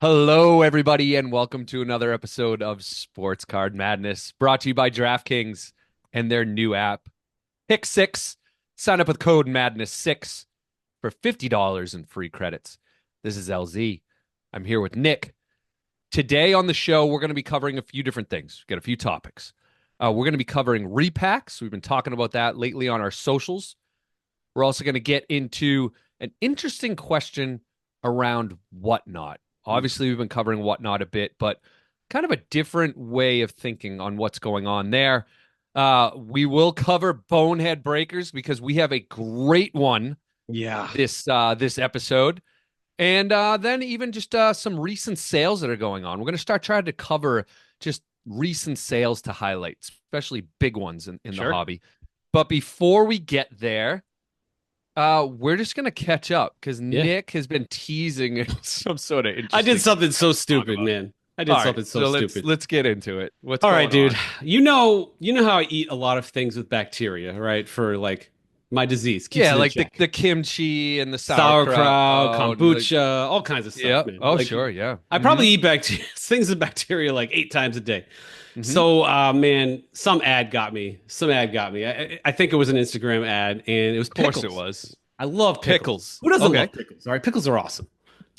Hello, everybody, and welcome to another episode of Sports Card Madness, brought to you by DraftKings and their new app, Pick Six. Sign up with code Madness6 for $50 in free credits. This is LZ. I'm here with Nick. Today on the show, we're going to be covering a few different things. We've got a few topics. We're going to be covering repacks. We've been talking about that lately on our socials. We're also going to get into an interesting question around whatnot. Obviously, we've been covering whatnot a bit, but kind of a different way of thinking on what's going on there. We will cover Bonehead breakers because we have a great one Yeah. this episode, and then even just some recent sales that are going on. We're going to start trying to cover just recent sales to highlight, especially big ones in the Sure. hobby. But before we get there, we're just gonna catch up because Yeah. Nick has been teasing some sort of I did interesting something so to talk stupid, about. man. I did All right, something so so let's stupid. let's get into it. What's All right, going dude. on? You know how I eat a lot of things with bacteria, right? For like my disease, keeps Yeah, it in like the check. the kimchi and the sauerkraut. Sauerkraut, Like, kombucha, all kinds of stuff, yeah. man. Oh, Like sure. Yeah. I probably eat bacteria, things with bacteria like 8 times a day. Mm-hmm. So, man, some ad got me. Some ad got me. I think it was an Instagram ad, and it was Of course it pickles. was. I love pickles. Pickles. Who doesn't Okay. love pickles? All right, pickles are awesome.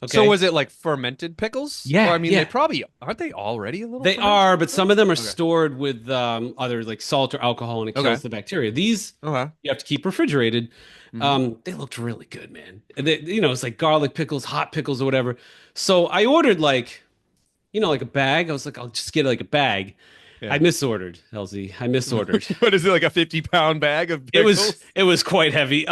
So Okay. was it like fermented pickles? Or Yeah, I mean, they yeah. probably aren't they already a little They fermented? are, but some of them are Okay. stored with other like salt or alcohol, and it Okay. kills the bacteria. These Okay. you have to keep refrigerated. Mm-hmm. They looked really good, man. And it's like garlic pickles, hot pickles, or whatever. So I ordered like, like a bag. I was like, I'll just get like a bag. I Yeah. misordered, LZ. I misordered. What is it, like a 50-pound bag of It was pickles? it was quite heavy.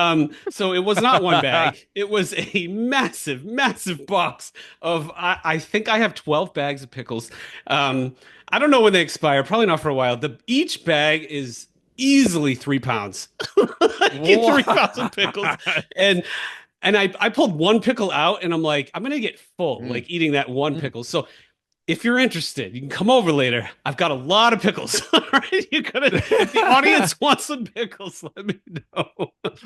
So it was not one bag. It was a massive, massive box of I think I have 12 bags of pickles. I don't know when they expire, probably not for a while. Each bag is easily 3 pounds. I get 3 pounds of pickles. What? And I pulled one pickle out and I'm like, I'm gonna get full, Mm, like eating that one mm. pickle. So if you're interested, you can come over later. I've got a lot of pickles. All right, if the audience wants some pickles, let me know. It's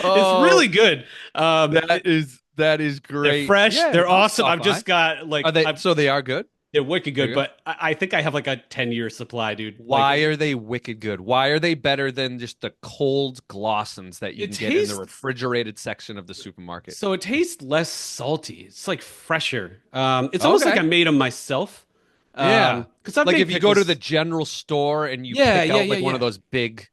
Oh, really good. that is They're great. fresh. Yeah, They're I'll awesome. stop I've by. just got Are like they I've so they are good? they're wicked They're good, good. but I think I have like a 10-year supply, dude. Like Why are they wicked good? Why are they better than just the cold Glossons that you it can get in the tastes refrigerated section of the supermarket? so it tastes less salty. It's like fresher. It's almost like I Okay. made them myself. Yeah. Because I've Like made if you go to the pickles. general store and you Yeah, pick yeah, out yeah, like one of yeah. those big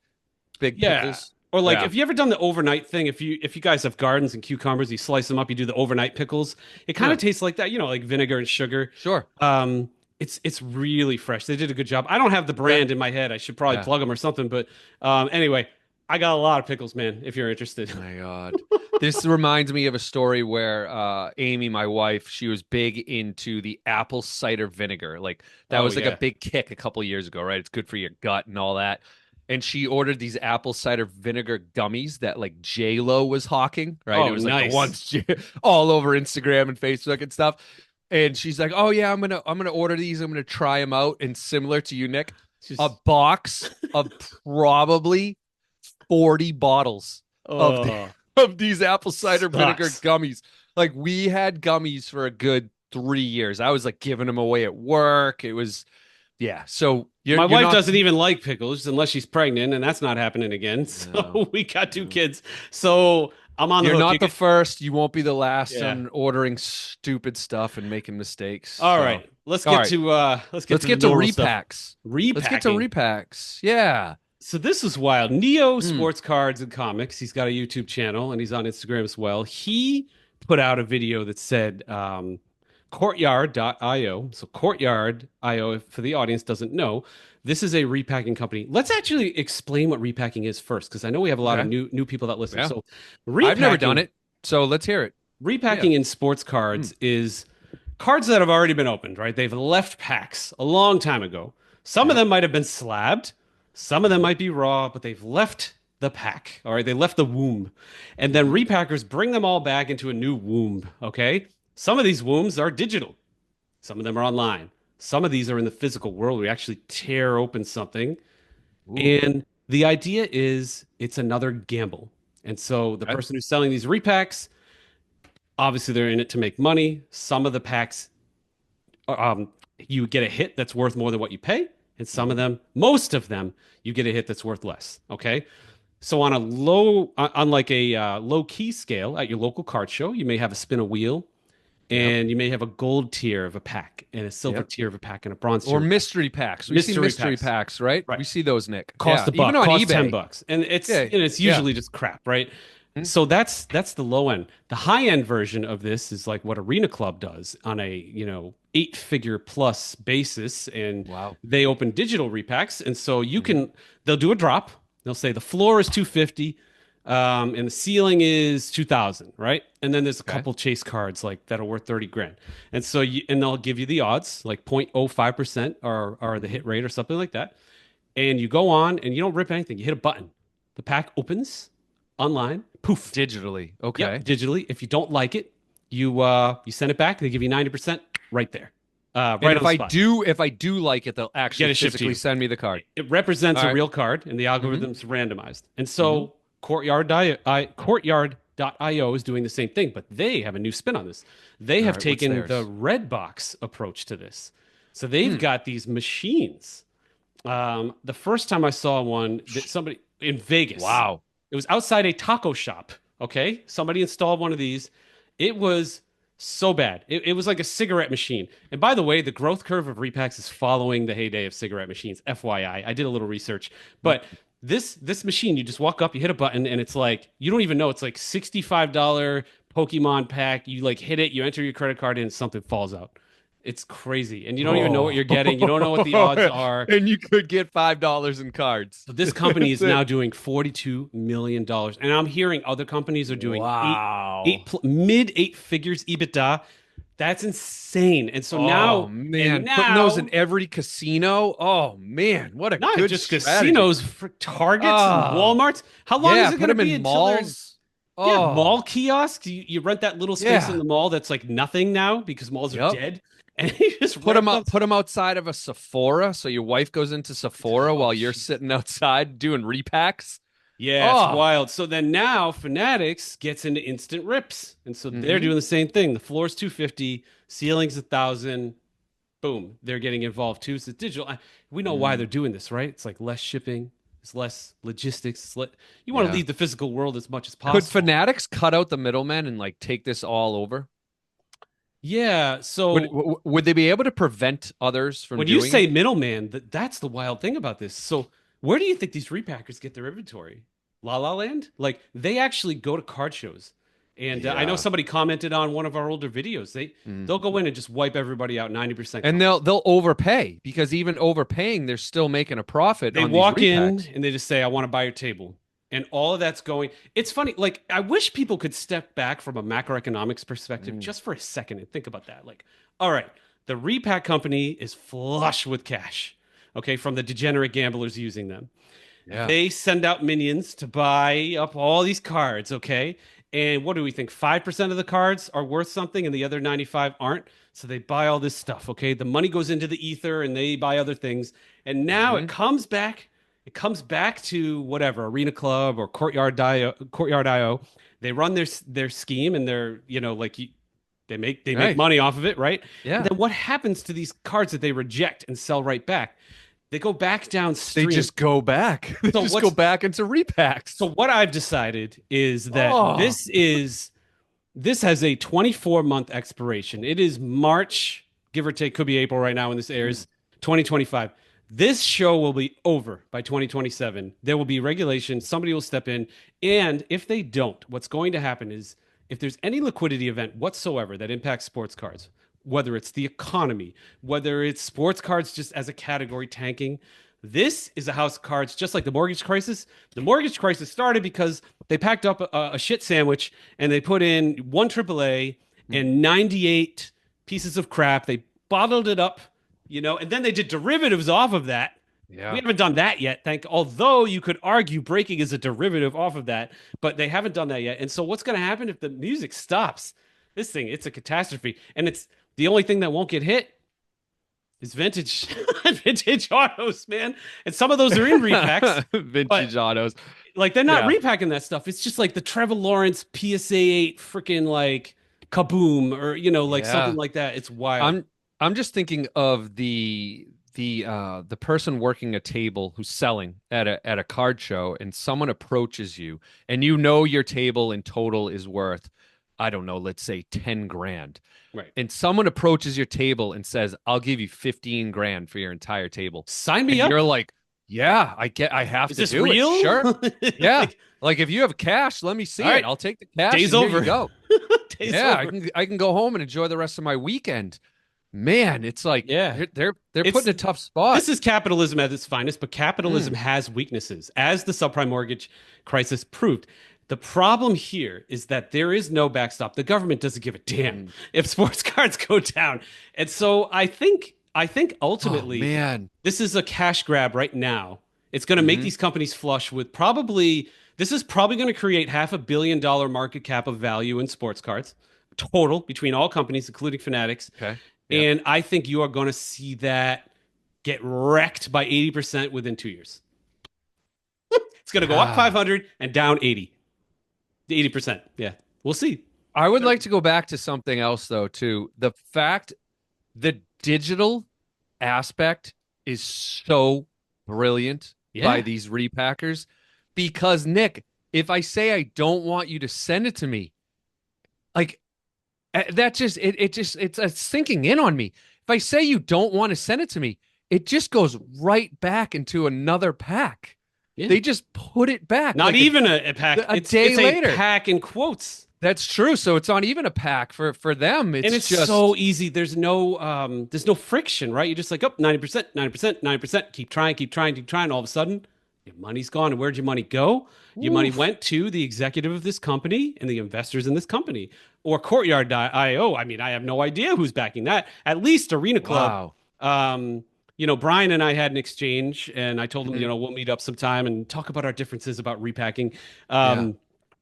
Yeah. pickles. Or like Yeah. if you ever done the overnight thing, if you guys have gardens and cucumbers, you slice them up, you do the overnight pickles. It kind Yeah. of tastes like that, like vinegar and sugar. Sure. It's really fresh. They did a good job. I don't have the Okay. brand in my head. I should probably Yeah. plug them or something. But anyway, I got a lot of pickles, man. If you're interested. My God. This reminds me of a story where Amy, my wife, she was big into the apple cider vinegar. Like that Oh was like a yeah. big kick a couple years ago, right? It's good for your gut and all that. And she ordered these apple cider vinegar gummies that like J Lo was hawking, right? It Oh was like the nice. ones all over Instagram and Facebook and stuff. And she's like, "Oh yeah, I'm gonna order these. I'm gonna try them out." And similar to you, Nick, a Just box of probably 40 bottles of oh of these apple cider vinegar sucks. gummies. Like we had gummies for a good 3 years. I was like giving them away at work. It was yeah. So you're My you're wife not doesn't even like pickles unless she's pregnant, and that's not happening again. no, So we got two no. kids. So I'm on the You're hook. not the first. You won't be the last Yeah. on ordering stupid stuff and making mistakes. All So right. Let's all get right, to let's the get to normal stuff. repacks. Let's get to Repacking. repacks. Yeah. So this is wild. Neo Mm, Sports Cards and Comics. He's got a YouTube channel and he's on Instagram as well. He put out a video that said courtyard.io. So courtyard.io, for the audience doesn't know, this is a repacking company. Let's actually explain what repacking is first, because I know we have a lot of okay. new people that listen. Yeah. So I've never done repacking it. So let's hear it. Yeah. repacking in sports Mm, cards is cards that have already been opened, right? They've left packs a long time ago. Some of yep. them might have been slabbed, some of them might be raw, but they've left the pack. All right, they left the womb. And then repackers bring them all back into a new womb, okay? Some of these wombs are digital. Some of them are online. Some of these are in the physical world. We actually tear open something. Ooh. And the idea is it's another gamble. And so the Okay. person who's selling these repacks, obviously they're in it to make money. Some of the packs you get a hit that's worth more than what you pay, and some of them, most of them, you get a hit that's worth less. Okay. So on like a low key scale at your local card show, you may have a spin a wheel, Yep. and you may have a gold tier of a pack, and a silver Yep. tier of a pack, and a bronze tier Or of a pack. mystery packs. We see Mystery mystery packs, packs, right? right? We see those, Nick. Cost Yeah. a Even buck, on cost eBay. $10, and Yeah. it's Yeah. usually just crap, right? Hmm? So that's the low end. The high end version of this is like what Arena Club does on a eight-figure plus basis, and Wow. they open digital repacks, and so Hmm. they'll do a drop. They'll say the floor is 250, and the ceiling is 2,000, right? And then there's a Okay. couple chase cards like that are worth 30 grand, and so and they'll give you the odds like 0.05% are the Hmm. hit rate or something like that, and you go on and you don't rip anything. You hit a button. The pack opens online. Poof. Digitally. Yep, Okay. digitally. If you don't like it, you send it back. They give you 90% right there, And right on the spot. if I do like it, they'll Get actually it shipped to physically you. send me the card. It represents All a right. real card, and the Mm-hmm. algorithm's randomized. And Mm-hmm. so Courtyard.io is doing the same thing, but they have a new spin on this. They All have right. What's taken the theirs? red box approach to this. So they've Hmm. got these machines. The first time I saw one, that somebody in Vegas, Wow. it was outside a taco shop. Okay. Somebody installed one of these. It was so bad. It was like a cigarette machine. And by the way, the growth curve of repacks is following the heyday of cigarette machines. FYI, I did a little research, but this machine, you just walk up, you hit a button, and it's like you don't even know. It's like $65 Pokemon pack. You like hit it, you enter your credit card, and something falls out. It's crazy, and you don't even know what Oh. you're getting. You don't know what the odds are. And you could get $5 in cards. So this company That's is it. now doing $42 million, and I'm hearing other companies are doing Wow. mid eight figures EBITDA. That's insane. And so Oh and man, putting those in now, every casino. Oh man, what a not good just strategy. casinos, for Targets and Oh, WalMarts. How long yeah, is it put going to them be in until they're malls. yeah, mall Oh, kiosks? You rent that little space in yeah. the mall that's like nothing now because malls are Yep. dead, and you just Put rent them those. out, put them outside of a Sephora so your wife goes into Sephora Oh, while you're jeez. sitting outside doing repacks. Yeah, it's Oh. wild. So then now Fanatics gets into instant rips. And so they're Hmm. doing the same thing. The floor's 250, ceiling's 1,000. Boom. They're getting involved too. So it's digital. We know why they're doing this, right? It's like less shipping, it's less logistics. You want to Yeah. leave the physical world as much as Could possible. Fanatics cut out the middlemen and like take this all over? Yeah. Would So would they be able to prevent others from when you doing say it? middleman, that's the wild thing about this. So where do you think these repackers get their inventory? La La Land? Like they actually go to card shows. And I know Yeah. somebody commented on one of our older videos. Mm. They'll go in and just wipe everybody out 90% And cards. they'll overpay because even overpaying, they're still making a profit They on these walk in repacks. and they just say, I want to buy your table. And all of that's going. It's funny. Like, I wish people could step back from a macroeconomics perspective Mm. just for a second and think about that. Like, all right, the repack company is flush with cash, okay, from the degenerate gamblers using them. Yeah. They send out minions to buy up all these cards, okay? And what do we think? 5% of the cards are worth something and the other 95 aren't. So they buy all this stuff, okay? The money goes into the ether and they buy other things. And now Hmm. it comes back to whatever, Arena Club or Courtyard IO. They run their scheme and they're, they make Right. money off of it, right? And Yeah. then what happens to these cards that they reject and sell right back? They go back They downstream. just go back. They So just go what's back into repacks. so what I've decided is that Oh. this has a 24-month expiration. It is March, give or take, could be April right now when this airs, 2025. This show will be over by 2027. There will be regulation, somebody will step in, and if they don't, what's going to happen is if there's any liquidity event whatsoever that impacts sports cards, whether it's the economy, whether it's sports cards just as a category tanking, this is a house of cards, just like the mortgage crisis. The mortgage crisis started because they packed up a shit sandwich and they put in one AAA and 98 pieces of crap. They bottled it up, and then they did derivatives off of that. We Yeah. haven't done that yet. Although you could argue breaking is a derivative off of that, but they haven't done that yet. And so what's going to happen if the music stops? It's a catastrophe, and it's the only thing that won't get hit is vintage vintage autos, man. And some of those are in repacks, but Vintage autos. like they're not Yeah. repacking that stuff. It's just like the Trevor Lawrence PSA 8 freaking like kaboom or like something Yeah. like that. It's wild. I'm I'm just thinking of the person working a table who's selling at a card show, and someone approaches you, and you know your table in total is worth, I don't know, let's say 10 grand. Right. And someone approaches your table and says, "I'll give you 15 grand for your entire table." Sign me And up. you're like, "Yeah, I have Is to this do it. real? Sure. Yeah. Like, Like if you have cash, let me all see it. right, I'll take the cash day's and here you over. go." Day's Yeah, over. I can go home and enjoy the rest of my weekend. Man, it's like Yeah. they're put It's in a tough spot. This is capitalism at its finest, but capitalism Mm, has weaknesses, as the subprime mortgage crisis proved. The problem here is that there is no backstop. The government doesn't give a damn mm. if sports cards go down. And so I think Oh ultimately man. this is a cash grab right now. It's going to make Hmm. these companies flush with probably this is probably going to create $500 million market cap of value in sports cards total between all companies, including Fanatics. Okay. Yep. And I think you are going to see that get wrecked by 80% within 2 years. It's going to go up Ah. 500 and down 80%. Yeah, we'll see. I would like to go back to something else though, too. The digital aspect is so brilliant by Yeah. these repackers because Nick, if I say I don't want you to send it to me, like that just it's sinking in on me. If I say you don't want to send it to me, it just goes right back into another pack. Yeah. They just put it back Not like even a pack. a It's day a later. pack in quotes. That's true. So it's not even a pack for them. And It's it's so just easy. There's no friction, right? You're just like, oh, 90%, 90%, 90%. Keep trying, keep trying, keep trying. All of a sudden, your money's gone. And where'd your money go? Your money oof. went to the executive of this company and the investors in this company. Or Courtyard IO. I mean, I have no idea who's backing that. At least Arena Club. Wow. Um, Brian and I had an exchange, and I told him, Mhm. we'll meet up sometime and talk about our differences about repacking. Yeah.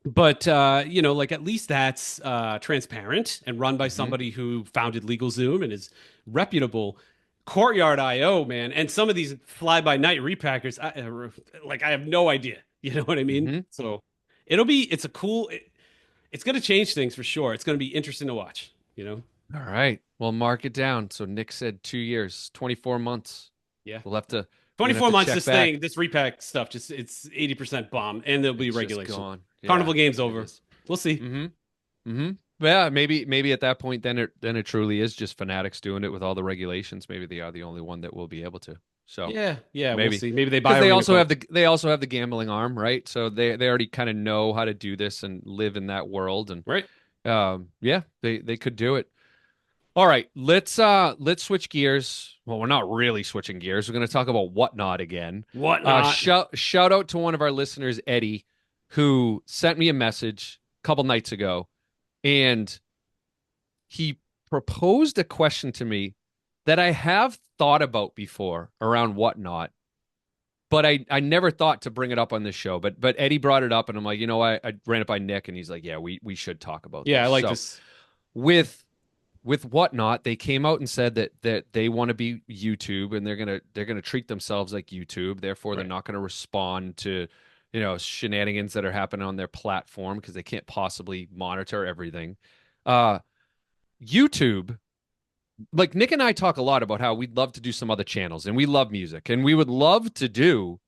But like at least that's transparent and run by Hmm. somebody who founded LegalZoom and is reputable. Courtyard IO, man, and some of these fly-by-night repackers, I have no idea. You know what I mean? Hmm. So it's going to change things for sure. It's going to be interesting to watch. All right. Well, mark it down. So Nick said 2 years, 24 months. Yeah. We're gonna have 24 to months, check back. this repack stuff, just it's 80% bomb, and there'll be It's just regulation. gone. Carnival Yeah, game's it over. is. We'll see. Mm-hmm. Mm-hmm. Yeah, maybe at that point then it truly is just Fanatics doing it with all the regulations. Maybe they are the only one that will be able to. So Yeah, yeah, we'll maybe see. Maybe they because buy Arena Club. they also have the gambling arm, right? So they already kind of know how to do this and live in that world. And Right. yeah, they could do it. All right, let's switch gears. Well, we're not really switching gears. We're going to talk about Whatnot again. Whatnot. Shout out to one of our listeners, Eddie, who sent me a message a couple nights ago, and he proposed a question to me that I have thought about before around Whatnot, but I never thought to bring it up on this show. But Eddie brought it up, and I'm like, I ran it by Nick, and he's like, yeah, we should talk about Yeah, I this. like So this. with Whatnot, they came out and said that they want to be YouTube and they're gonna treat themselves like YouTube. Therefore, they're Right. not gonna respond to shenanigans that are happening on their platform because they can't possibly monitor everything. Uh, YouTube, like Nick and I talk a lot about how we'd love to do some other channels and we love music and we would love to do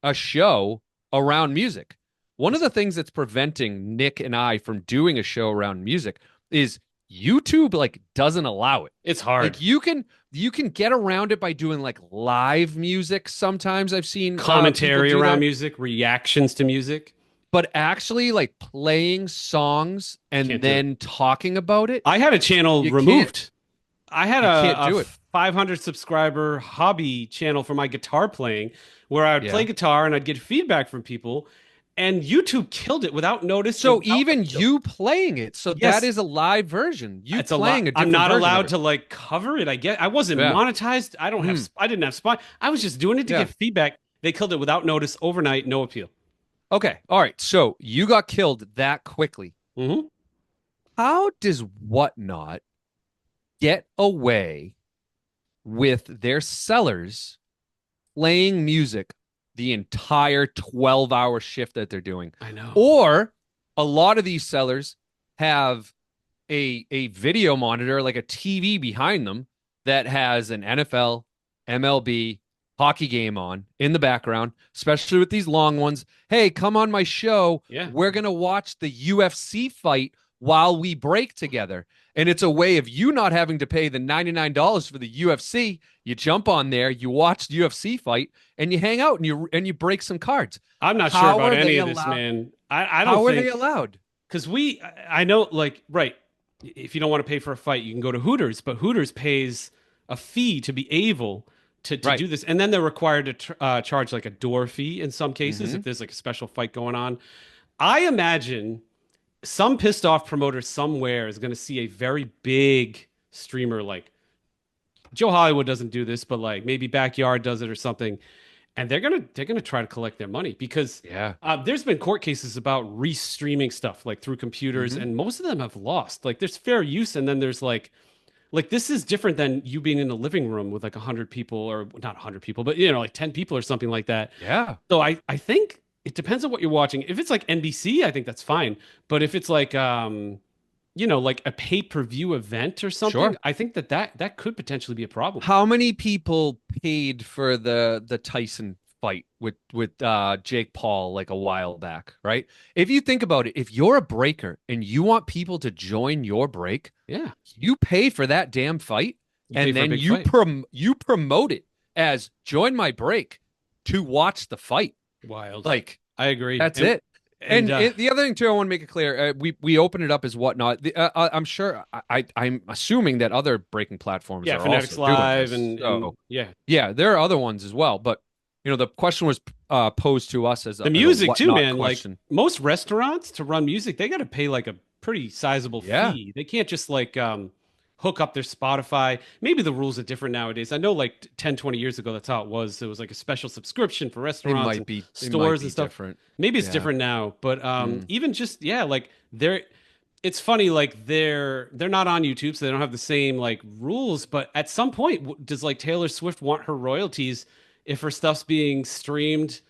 a show around music. One of the things that's preventing Nick and I from doing a show around music is YouTube like doesn't allow it. It's hard. Like you can get around it by doing like live music. Sometimes I've seen people Commentary do around that, music, reactions to music. but actually like playing songs and Can't do it. then talking about it, I had a channel you can't removed. I had you can't a do it. 500 subscriber hobby channel for my guitar playing where I would play Yeah. guitar and I'd get feedback from people, and YouTube killed it without notice and So without even appeal. you playing it, so that Yes, is a live version. You it's a lot. playing a I'm different not version of allowed it. to like cover it. I get. I wasn't Yeah. monetized. Hmm. I didn't have spot. I was just doing it to Yeah. get feedback. They killed it without notice overnight. No appeal. Okay. All right. So you got killed that quickly. Hmm. How does Whatnot get away with their sellers playing music the entire 12-hour shift that they're doing? I know. Or a lot of these sellers have a video monitor, like a TV behind them that has an NFL, MLB, hockey game on in the background, especially with these long ones. Hey, come on my show. Yeah. We're going to watch the UFC fight while we break together. And it's a way of you not having to pay the $99 for the UFC. You jump on there, you watch the UFC fight, and you hang out and you break some cards. I'm not sure How about are any they of this, allowed? man. I don't How are they think allowed? because I know, like, right. If you don't want to pay for a fight, you can go to Hooters, but Hooters pays a fee to be able to Right. do this. And then they're required to charge like a door fee in some cases Mm-hmm. if there's like a special fight going on. I imagine some pissed off promoter somewhere is going to see a very big streamer like Joe Hollywood doesn't do this, but like maybe Backyard does it or something, and they're gonna try to collect their money because Yeah. there's been court cases about restreaming stuff like through computers, Mm-hmm. and most of them have lost. Like there's fair use, and then there's like this is different than you being in a living room with like 100 people or not 100 people, but like 10 people or something like that. Yeah. So I think it depends on what you're watching. If it's like NBC, I think that's fine. But if it's like like a pay-per-view event or something, Sure. I think that could potentially be a problem. How many people paid for the Tyson fight with Jake Paul like a while back, right? If you think about it, if you're a breaker and you want people to join your break, Yeah, you pay for that damn fight you pay and for a then big you fight. you promote it as join my break to watch the fight. Wild. Like I agree. that's it. And And the other thing too, I want to make it clear. We open it up as whatnot. I'm sure. I'm assuming that other breaking platforms yeah, are Fanatics also doing Live this. and So yeah, yeah, there are other ones as well. But the question was posed to us the as a music too, whatnot man. Like question. most restaurants to run music, they got to pay like a pretty sizable Yeah, fee. They can't just like hook up their Spotify. Maybe the rules are different nowadays. I know like 10, 20 years ago, that's how it was. It was like a special subscription for restaurants and it might stores and be stuff. different. Maybe it's Yeah. different now, but Mm. even just yeah, like they're it's funny like they're not on YouTube, so they don't have the same like rules. But at some point, does like Taylor Swift want her royalties if her stuff's being streamed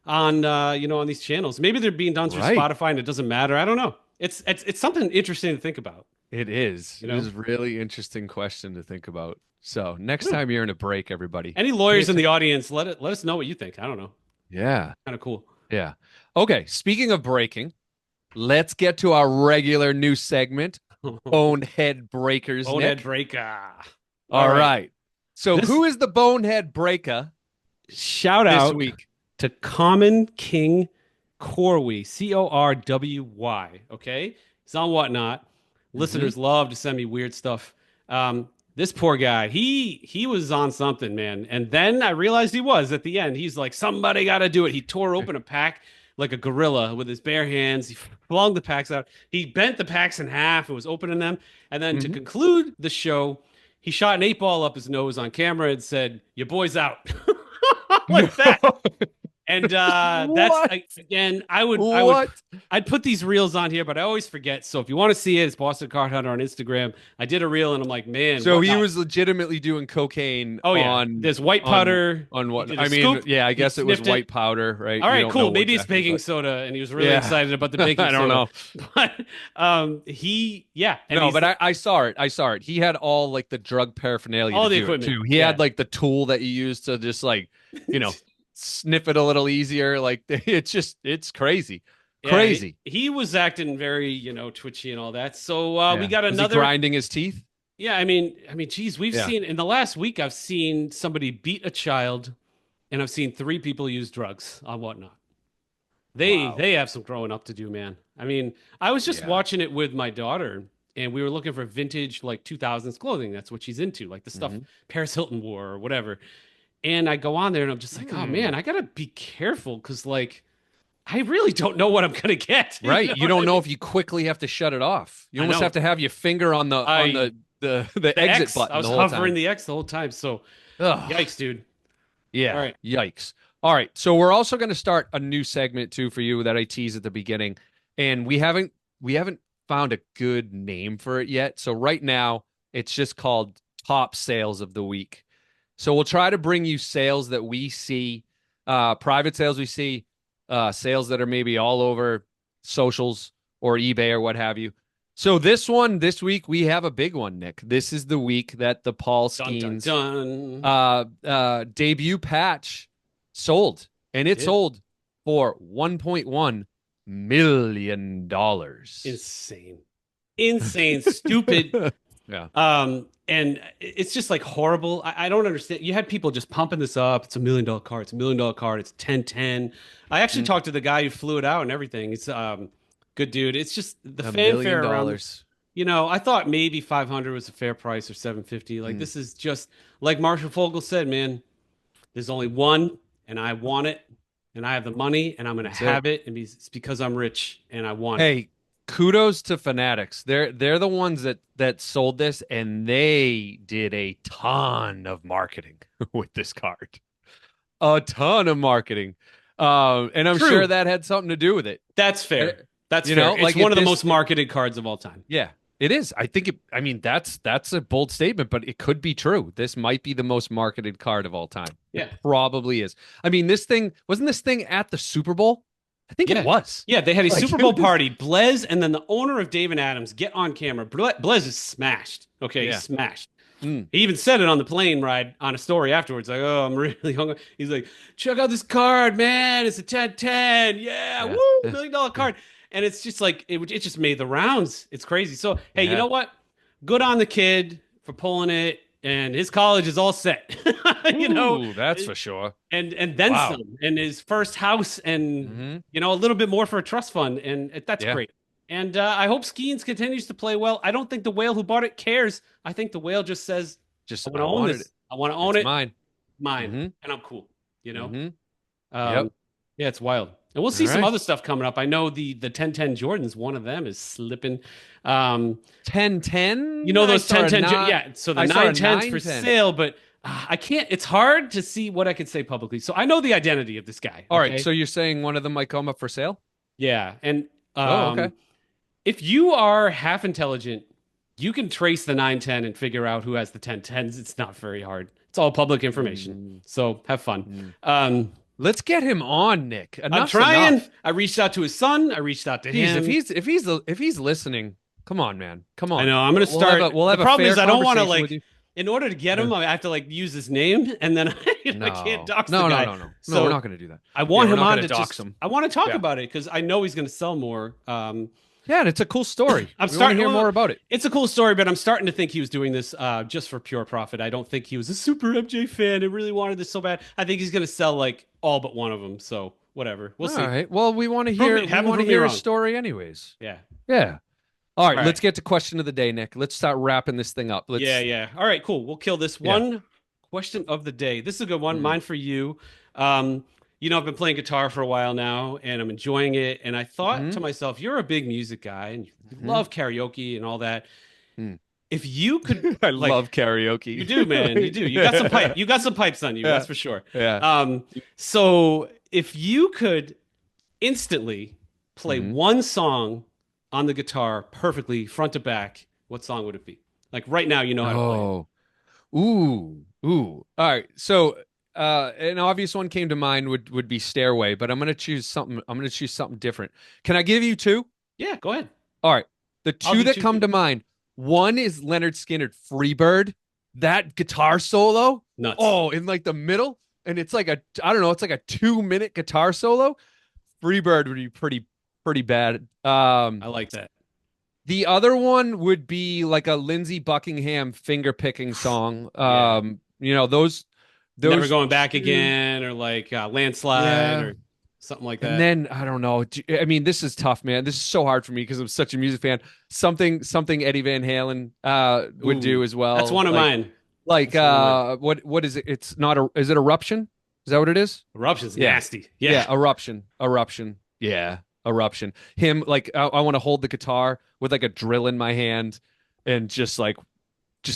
on on these channels? Maybe they're being done through Right. Spotify and it doesn't matter. I don't know. It's something interesting to think about. It is. You It is know, a really interesting question to think about. So next yeah. time you're in a break, everybody, Any pay lawyers in the attention. audience, let us know what you think. I don't know. Yeah. Kind of cool. Yeah. Okay. Speaking of breaking, let's get to our regular new segment, Bonehead Breakers, Bonehead Nick. breaker. All All right. right. So This who is the Bonehead Breaker shout this out week? to Common King Corwy, Corwy. Okay, he's on Whatnot. Mm-hmm. Listeners love to send me weird stuff. This poor guy, he was on something, man. And then I realized he was at the end. He's like, somebody got to do it. He tore open a pack like a gorilla with his bare hands. He flung the packs out. He bent the packs in half and was opening them. And then to Mm-hmm. conclude the show, he shot an 8 ball up his nose on camera and said, "Your boy's out." Like that. And that's What? again, I would What? I'd put these reels on here, but I always forget. So if you want to see it, it's Boston Card Hunter on Instagram. I did a reel and I'm like, man, So he whatnot. was legitimately doing cocaine Oh yeah, on there's white on powder. on He what? did a I mean, scoop. yeah, I He guess it was sniffed it. white powder, right? All We right, don't cool. know Maybe it's exactly, baking but soda, and he was really yeah. excited about the baking I don't soda. know. But and No, he's but I saw it. I saw it. He had all like the drug paraphernalia all to the do it equipment. too. He Yeah. had like the tool that you use to just like, you know, sniff it a little easier. Like it's crazy. Yeah, Crazy. he was acting very, twitchy and all that. So we Yeah. got Was he another. grinding his teeth? Yeah, I mean, geez, we've Yeah. seen in the last week. I've seen somebody beat a child, and I've seen 3 people use drugs on Whatnot. They Wow. they have some growing up to do, man. I mean, I was just Yeah. watching it with my daughter, and we were looking for vintage like 2000s clothing. That's what she's into, like the stuff Hmm. Paris Hilton wore or whatever. And I go on there, and I'm just like, oh man, I gotta be careful because like I really don't know what I'm gonna get. You Right. know You what I don't know mean? if you quickly have to shut it off. You I almost know. have to have your finger on I the the exit X. I button was the whole hovering time. the X the whole time. So Ugh. yikes, dude. All Yeah. right. Yikes. All right. So we're also going to start a new segment too for you that I teased at the beginning. And we haven't found a good name for it yet. So right now it's just called Top Sales of the Week. So we'll try to bring you sales that we see, private sales we see, sales that are maybe all over socials or eBay or what have you. So this week we have a big one, Nick. This is the week that the Paul Dun dun Skeens dun. debut patch sold, and It it did. sold for $1.1 million. Insane. Insane, stupid. Yeah. And it's just like horrible. I don't understand. You had people just pumping this up. It's $1 million card. It's $1 million card. It's 10-10. I actually Mm, talked to the guy who flew it out and everything. It's good dude. It's just the $1 million. fanfare around. I thought maybe 500 was a fair price or 750. Like Mm, this is just like Marshall Fogel said, man. There's only one, and I want it, and I have the money, and I'm gonna that's it. have it, and it's because I'm rich and I want it. Hey, kudos to Fanatics. They're the ones that sold this, and they did a ton of marketing with this card. A ton of marketing. And I'm sure True. that had something to do with it. That's Uh, fair. That's You fair. know, It's like one if of the this, most marketed cards of all time. yeah, it is. I mean, that's a bold statement, but it could be true. This might be the most marketed card of all time. It Yeah. probably is. I mean, wasn't this thing at the Super Bowl? I think it Yeah. was. Yeah, they had a Like Super Bowl it was. party. Blez and then the owner of Dave and Adams get on camera. Blez is smashed. Okay, he's Yeah. smashed. Mm, He even said it on the plane ride on a story afterwards. Like, oh, I'm really hungry. He's like, check out this card, man. It's a 10-10. Yeah, woo, yeah. Yeah. $1 million Yeah. card. And it's just like, it just made the rounds. It's crazy. So, hey, you Yeah. know what? Good on the kid for pulling it. And his college is all set. you know, Ooh, that's for sure. and then Wow. some, and his first house, and Hmm. a little bit more for a trust fund, and that's Yeah. great. And I hope Skeens continues to play well. I don't think the whale who bought it cares. I think the whale just says, Just "I want to I own wanted it. this. I want to own It's it, mine. mine, Hmm. and I'm cool." You know. Hmm. Um, Yep. yeah, it's wild, and we'll All see some right. other stuff coming up. I know the 10-10 Jordans. One of them is slipping. Um, 10-10. those 10-10. Yeah, so the I saw a 9-10s for 9-10. sale, but I can't. It's hard to see what I could say publicly. So I know the identity of this guy. All right, Okay. so you're saying one of them might come up for sale? Yeah, and Oh, okay. if you are half intelligent, you can trace the 9-10 and figure out who has the 10-10s. It's not very hard. It's all public information. Mm, So have fun. mm. Um, Let's get him on, Nick. I'm Enough's trying. enough. I reached out to his son. I reached out to Geez, him. if he's listening, come on, man. Come I on. know. I'm gonna We'll have start. we'll The have a problem fair is I don't want to conversation with like. you. In order to get Yeah. him, I have to like use his name, and then I can't No. dox the No, no, guy. no, no. No, we're So not going to do that. I Yeah, want we're him not on going to to dox just. him. I want to talk Yeah. about it because I know he's going to sell more. Yeah, and it's a cool story. I'm We want to starting. hear Well, more about it. it's a cool story, but I'm starting to think he was doing this just for pure profit. I don't think he was a super MJ fan and really wanted this so bad. I think he's going to sell like all but one of them. So whatever, we'll All see. right. Well, we want to Prove hear me, have him prove me his wrong. story anyways. Yeah. Yeah. All right, All right. let's get to question of the day, Nick. Let's start wrapping this thing up. Yeah, Let's yeah. All right, cool. We'll kill this Yeah. one question of the day. This is a good one. Mhm. Mine for you. I've been playing guitar for a while now and I'm enjoying it. And I thought to Mhm. myself, you're a big music guy and you Mhm. love karaoke and all that. Mm. If you could I like love you karaoke. do, man. You do. You got some pipe. You got some pipes on you, Yeah. that's for sure. Yeah. So if you could instantly play Mhm. one song on the guitar perfectly front to back, what song would it be? Like right now, you know how to play it. Oh. Ooh. Ooh. All right. So an obvious one came to mind would be Stairway, but I'm gonna choose something different. Can I give you two? Yeah, go ahead. All right. The I'll two do that two for come you. to mind. One is Leonard Skinner, Freebird. That guitar solo. Nuts. Oh, in like the middle. And it's like I don't know, it's like a 2 minute guitar solo. Freebird would be pretty bad. I like that. The other one would be like a Lindsey Buckingham finger picking song. Yeah. Never Those going back two, again, or like landslide, yeah. or something like And that. then I don't know. I mean, this is tough, man. This is so hard for me because I'm such a music fan. Something Eddie Van Halen would Ooh, do as that's well. one of mine. Like That's one of mine. what is it? It's not a is it Eruption? Is that what it is? Eruption's Yeah. nasty. Yeah, Yeah. Eruption. Yeah, Eruption. Him like I want to hold the guitar with like a drill in my hand and just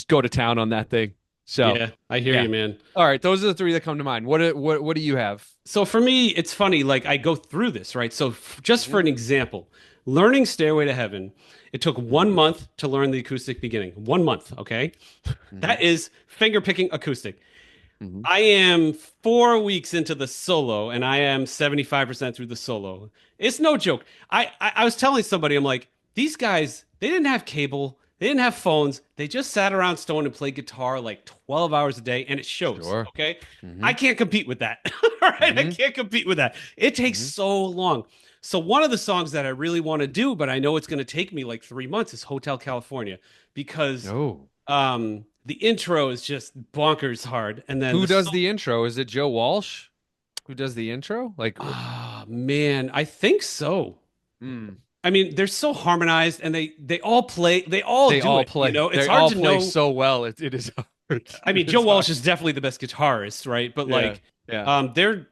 go to town on that thing. So, Yeah, I hear yeah. you, man. All right, those are the three that come to mind. What do you have? So for me, it's funny. Like I go through this, right? So just for Mhm. an example, learning Stairway to Heaven, it took Mhm. 1 month to learn the acoustic beginning. 1 month, okay? Mhm. That is finger picking acoustic. Mhm. I am 4 weeks into the solo, and I am 75% through the solo. It's no joke. I was telling somebody, I'm like, these guys they didn't have cable, they didn't have phones. They just sat around Stone and played guitar like 12 hours a day, and it shows. Sure. Okay. Mm-hmm. I can't compete with that. All right. I Mm-hmm. can't compete with that. It takes Mm-hmm. so long. So, one of the songs that I really want to do, but I know it's going to take me like 3 months, is Hotel California because Oh. the intro is just bonkers hard. And then Who the does song, the intro? Is it Joe Walsh who does the intro? Like, ah, man, I think so. mm, I mean, they're so harmonized and they all play, they all they do all it, you play. know? It's They hard all to play know. so well. It is hard. I It mean, Joe is hard. Walsh is definitely the best guitarist, right? But Yeah. like, Yeah. they're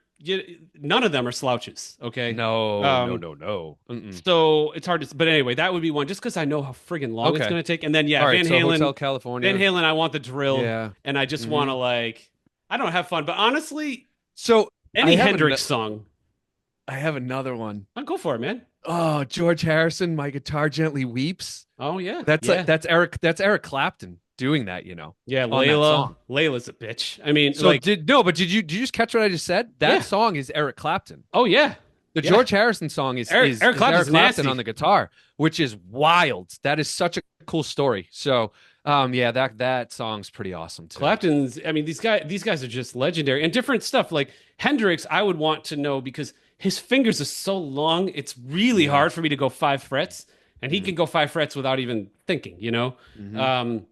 none of them are slouches, okay? No, no, Um, no, no. Mm-mm. so it's hard to, but anyway, that would be one just because I know how friggin' long it's Okay. going to take. And then yeah, All right. So Hotel California. I want the drill, Yeah. and I just want Hmm. to like, I don't have fun, but honestly, So I any have Hendrix song, I have another one. I'll go for it, man. Oh, George Harrison, My Guitar Gently Weeps. Oh yeah, That's like yeah, that's Eric Clapton doing that, yeah. on that song. Layla's a bitch. I mean, So like, did no, but did you just catch what I just said? That yeah. song is Eric Clapton. Oh yeah, The yeah. George Harrison song is Eric is Eric Clapton's Clapton on nasty. the guitar, which is wild. That is such a cool story. So, yeah, that song's pretty awesome too. Clapton's, I mean, these guys are just legendary and different stuff. Like Hendrix, I would want to know because his fingers are so long, it's really Yeah. hard for me to go 5 frets, and he Mhm. can go 5 frets without even thinking, you know? Mhm. Um,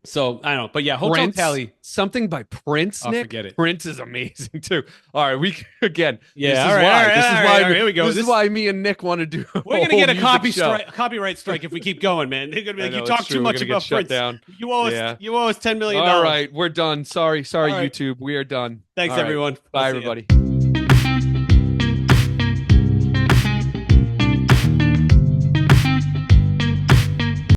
so I don't know, but yeah, Hotel Prince, Cali. something by Prince, Oh, Nick. forget it. Prince is amazing too. All right, we again. This Yeah, is all right, why. all right, This is all right, why. all right, here we go. This is why me and Nick want to do a We're gonna whole get a music show. copyright strike if we keep going, man. They're gonna be I like, you know, talk it's too true. We're much gonna get about shut Prince. down. Yeah. You owe us $10 million. All right, we're done. Sorry, All right. YouTube. We are done. Thanks, All right. everyone. I'll Bye, see you. everybody.